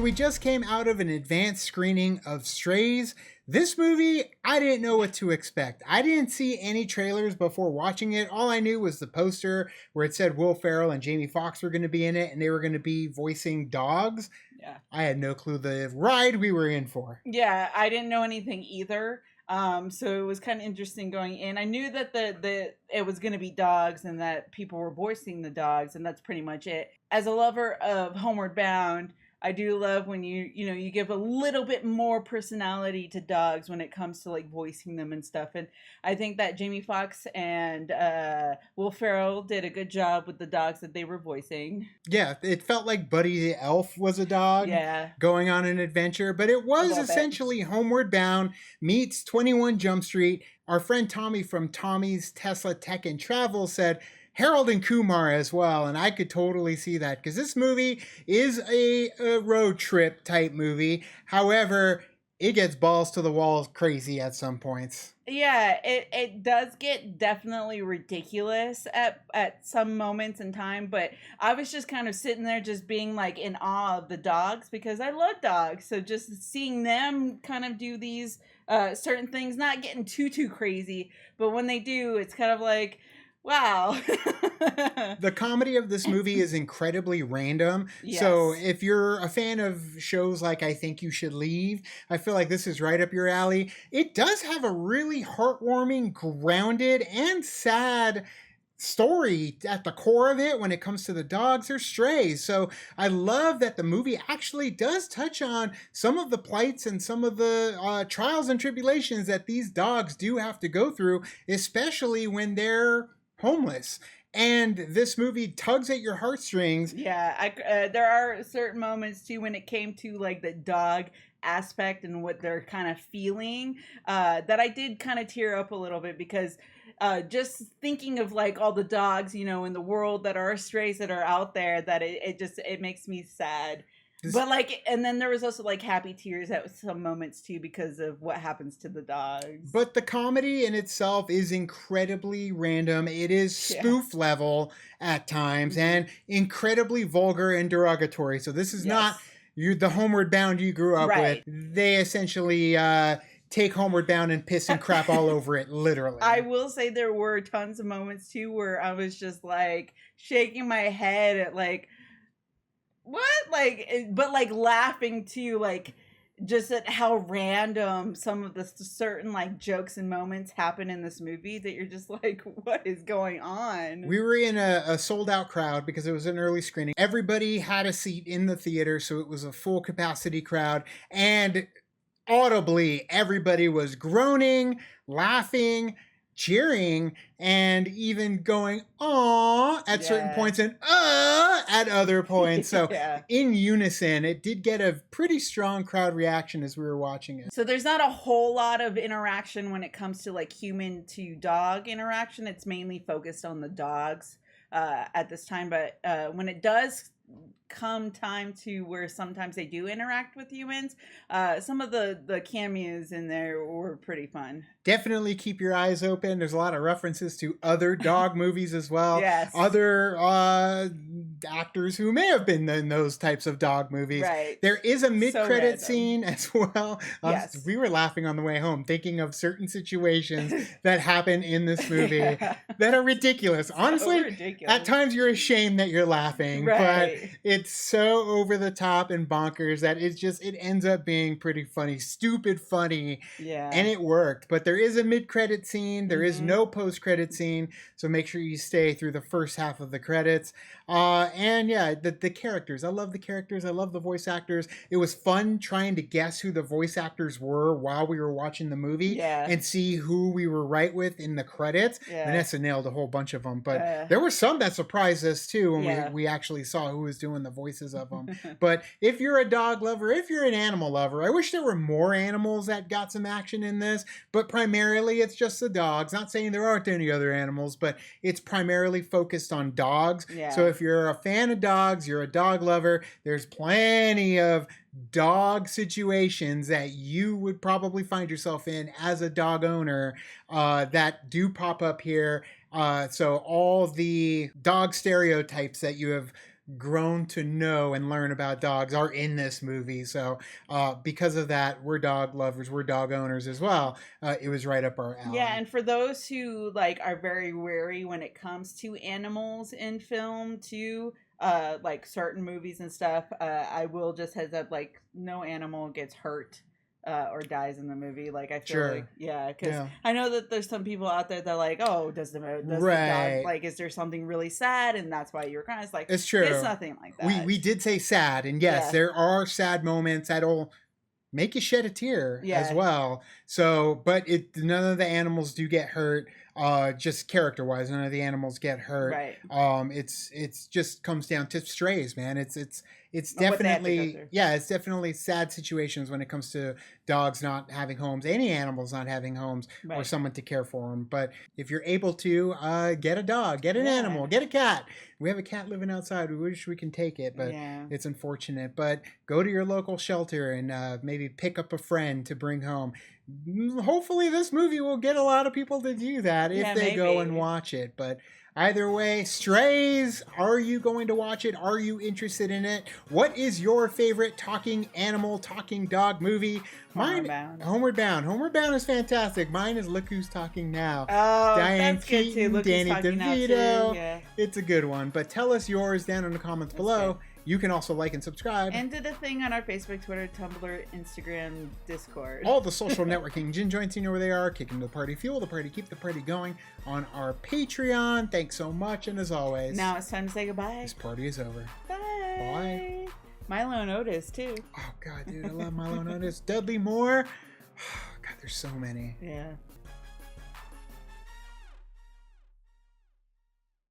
So we just came out of an advanced screening of Strays. This movie, I didn't know what to expect. I didn't see any trailers before watching it. All I knew was the poster where it said Will Ferrell and Jamie Foxx were going to be in it and they were going to be voicing dogs. Yeah. I had no clue the ride we were in for. Yeah, I didn't know anything either. So it was kind of interesting going in. I knew that it was going to be dogs and that people were voicing the dogs, and that's pretty much it. As a lover of Homeward Bound, I do love when you give a little bit more personality to dogs when it comes to like voicing them and stuff. And I think that Jamie Foxx and Will Ferrell did a good job with the dogs that they were voicing. Yeah, it felt like Buddy the Elf was a dog going on an adventure, but it was essentially Homeward Bound meets 21 Jump Street. Our friend Tommy from Tommy's Tesla Tech and Travel said Harold and Kumar as well, and I could totally see that because this movie is a road trip type movie. However, it gets balls to the wall crazy at some points. Yeah, it does get definitely ridiculous at some moments in time, but I was just kind of sitting there just being like in awe of the dogs because I love dogs. So just seeing them kind of do these certain things, not getting too crazy, but when they do, it's kind of like, wow. The comedy of this movie is incredibly random. Yes. So if you're a fan of shows like I Think You Should Leave, I feel like this is right up your alley. It does have a really heartwarming, grounded, and sad story at the core of it when it comes to the dogs or strays. So I love that the movie actually does touch on some of the plights and some of the trials and tribulations that these dogs do have to go through, especially when they're homeless. And this movie tugs at your heartstrings. Yeah, there are certain moments too when it came to like the dog aspect and what they're kind of feeling that I did kind of tear up a little bit because just thinking of like all the dogs, in the world that are strays that are out there, that it makes me sad. But like, and then there was also like happy tears at some moments too because of what happens to the dogs. But the comedy in itself is incredibly random. It is spoof level at times and incredibly vulgar and derogatory. So this is not the Homeward Bound you grew up with. They essentially take Homeward Bound and piss and crap all over it, literally. I will say there were tons of moments too where I was just like shaking my head at like, what? But laughing too, like just at how random some of the certain like jokes and moments happen in this movie that you're just like, what is going on? We were in a sold out crowd because it was an early screening. Everybody had a seat in the theater, so it was a full capacity crowd, and audibly everybody was groaning, laughing, cheering, and even going "aww" at certain points and at other points. So in unison, it did get a pretty strong crowd reaction as we were watching it. So there's not a whole lot of interaction when it comes to like human to dog interaction. It's mainly focused on the dogs at this time, but when it does come time to where sometimes they do interact with humans, some of the cameos in there were pretty fun. Definitely keep your eyes open. There's a lot of references to other dog movies as well. Yes. Other actors who may have been in those types of dog movies. Right. There is a mid-credit scene as well. Yes. We were laughing on the way home, thinking of certain situations that happen in this movie that are ridiculous. Honestly, ridiculous. At times you're ashamed that you're laughing, but it's so over the top and bonkers that it ends up being pretty funny, stupid funny. Yeah. And it worked. But there is a mid-credit scene. There is no post-credit scene. So make sure you stay through the first half of the credits. And yeah, the characters. I love the characters. I love the voice actors. It was fun trying to guess who the voice actors were while we were watching the movie and see who we were right with in the credits. Vanessa nailed a whole bunch of them. But there were some that surprised us too when we actually saw who was doing the voices of them. But if you're a dog lover, if you're an animal lover, I wish there were more animals that got some action in this. But primarily it's just the dogs. Not saying there aren't any other animals, but it's primarily focused on dogs. So if you're a fan of dogs, you're a dog lover, there's plenty of dog situations that you would probably find yourself in as a dog owner that do pop up here. So all the dog stereotypes that you have grown to know and learn about dogs are in this movie. So because of that, we're dog lovers, we're dog owners as well. It was right up our alley. Yeah, and for those who like are very wary when it comes to animals in film too, like certain movies and stuff, I will just heads up, like no animal gets hurt or dies in the movie. Like I feel like, yeah, because I know that there's some people out there that are like, oh, does the dog, like, is there something really sad and that's why you're crying? It's like, it's true. It's nothing like that. We did say sad, and yes, there are sad moments that'll make you shed a tear as well. So, but none of the animals do get hurt. Just character wise, none of the animals get hurt. Right. It's just comes down to strays, man. It's definitely, it's definitely sad situations when it comes to dogs not having homes, any animals not having homes, or someone to care for them. But if you're able to, get a dog, get an animal, get a cat. We have a cat living outside. We wish we can take it, but it's unfortunate. But go to your local shelter and maybe pick up a friend to bring home. Hopefully this movie will get a lot of people to do that if they go and watch it. But either way, Strays, are you going to watch it? Are you interested in it? What is your favorite talking animal, talking dog movie? Mine, Homeward Bound. Homeward Bound is fantastic. Mine is Look Who's Talking Now. Oh, Diane that's good Keaton, too. Danny DeVito. It's a good one. But tell us yours down in the comments below. Good. You can also like and subscribe. And do the thing on our Facebook, Twitter, Tumblr, Instagram, Discord. All the social networking gin joints, you know where they are. Kicking the party, fuel the party, keep the party going on our Patreon. Thanks so much. And as always, now it's time to say goodbye. This party is over. Bye. Bye. Milo and Otis, too. Oh, God, dude. I love Milo and Otis. Dudley Moore. God, there's so many. Yeah.